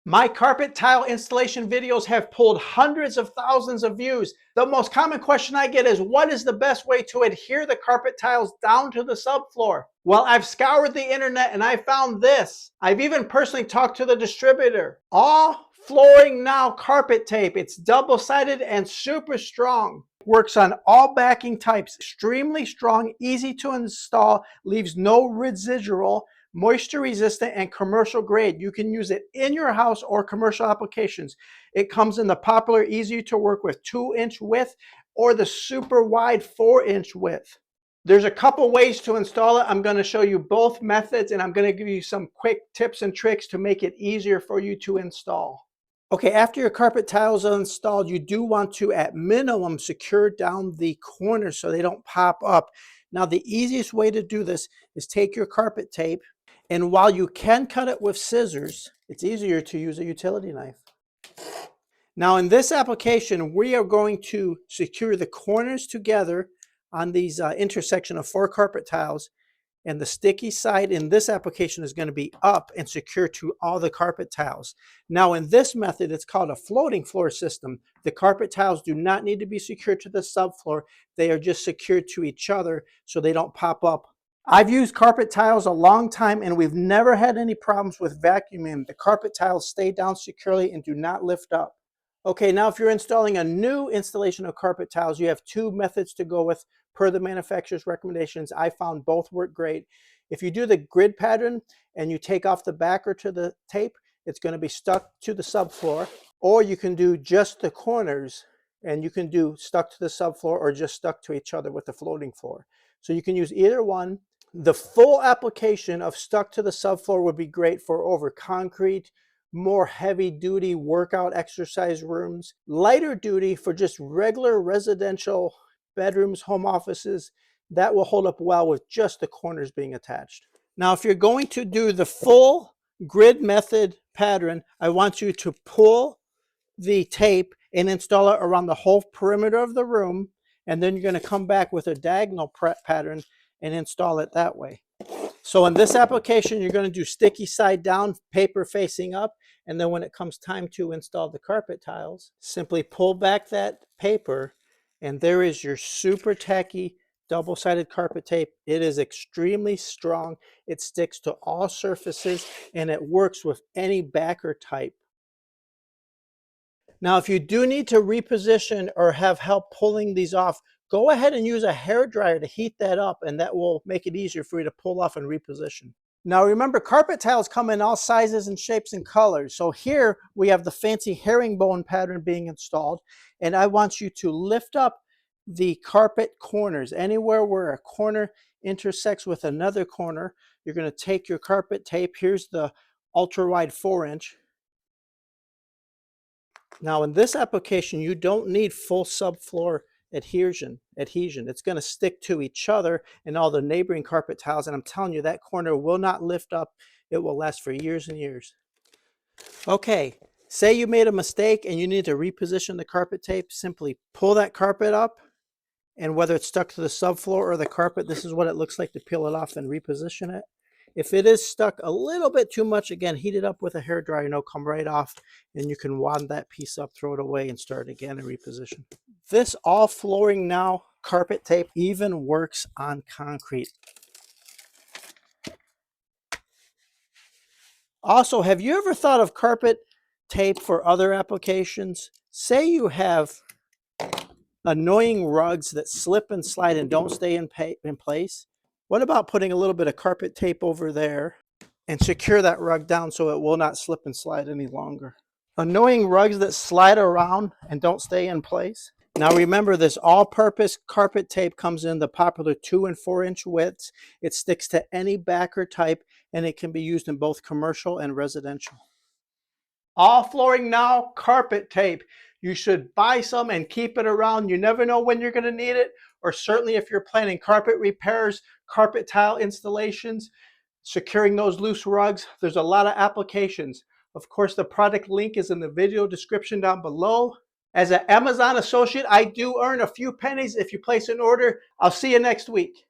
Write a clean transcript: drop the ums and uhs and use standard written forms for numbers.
My carpet tile installation videos have pulled hundreds of thousands of views. The most common question I get is, what is the best way to adhere the carpet tiles down to the subfloor? Well, I've scoured the internet and I found this. I've even personally talked to the distributor. All Flooring Now carpet tape. It's double-sided and super strong. Works on all backing types. Extremely strong, easy to install, leaves no residual, moisture resistant, and commercial grade. You can use it in your house or commercial applications. It comes in the popular, easy to work with 2-inch width or the super wide 4-inch width. There's a couple ways to install it. I'm going to show you both methods, and I'm going to give you some quick tips and tricks to make it easier for you to install. Okay, after your carpet tiles are installed, you do want to, at minimum, secure down the corners so they don't pop up. Now, the easiest way to do this is take your carpet tape, and while you can cut it with scissors, it's easier to use a utility knife. Now, in this application, we are going to secure the corners together on these intersection of 4 carpet tiles, and the sticky side in this application is going to be up and secure to all the carpet tiles. Now, in this method, it's called a floating floor system. The carpet tiles do not need to be secured to the subfloor. They are just secured to each other so they don't pop up. I've used carpet tiles a long time and we've never had any problems with vacuuming. The carpet tiles stay down securely and do not lift up. Okay, now if you're installing a new installation of carpet tiles, you have 2 methods to go with per the manufacturer's recommendations. I found both work great. If you do the grid pattern and you take off the backer to the tape, it's going to be stuck to the subfloor. Or you can do just the corners and you can do stuck to the subfloor or just stuck to each other with the floating floor. So you can use either one. The full application of stuck to the subfloor would be great for over concrete, more heavy duty workout exercise rooms, lighter duty for just regular residential bedrooms, home offices. That will hold up well with just the corners being attached. Now, if you're going to do the full grid method pattern, I want you to pull the tape and install it around the whole perimeter of the room, and then you're going to come back with a diagonal pattern and install it that way. So in this application, you're going to do sticky side down, paper facing up, and then when it comes time to install the carpet tiles, simply pull back that paper, and there is your super tacky double-sided carpet tape. It is extremely strong. It sticks to all surfaces, and it works with any backer type. Now, if you do need to reposition or have help pulling these off, go ahead and use a hair dryer to heat that up, and that will make it easier for you to pull off and reposition. Now remember, carpet tiles come in all sizes and shapes and colors. So here we have the fancy herringbone pattern being installed, and I want you to lift up the carpet corners. Anywhere where a corner intersects with another corner, you're going to take your carpet tape. Here's the ultra wide 4-inch. Now in this application, you don't need full subfloor adhesion. It's going to stick to each other and all the neighboring carpet tiles, and I'm telling you, that corner will not lift up. It will last for years and years. Okay, say you made a mistake and you need to reposition the carpet tape. Simply pull that carpet up, and whether it's stuck to the subfloor or the carpet, this is what it looks like to peel it off and reposition it. If it is stuck a little bit too much, again, heat it up with a hair dryer and it'll come right off, and you can wad that piece up, throw it away, and start again and reposition. This All Flooring Now carpet tape even works on concrete. Also, have you ever thought of carpet tape for other applications? Say you have annoying rugs that slip and slide and don't stay in place. What about putting a little bit of carpet tape over there and secure that rug down so it will not slip and slide any longer? Annoying rugs that slide around and don't stay in place. Now remember, this all-purpose carpet tape comes in the popular 2- and 4-inch widths. It sticks to any backer type, and it can be used in both commercial and residential. All Flooring Now carpet tape. You should buy some and keep it around. You never know when you're going to need it, or certainly if you're planning carpet repairs, carpet tile installations, securing those loose rugs. There's a lot of applications. Of course, the product link is in the video description down below. As an Amazon associate, I do earn a few pennies if you place an order. I'll see you next week.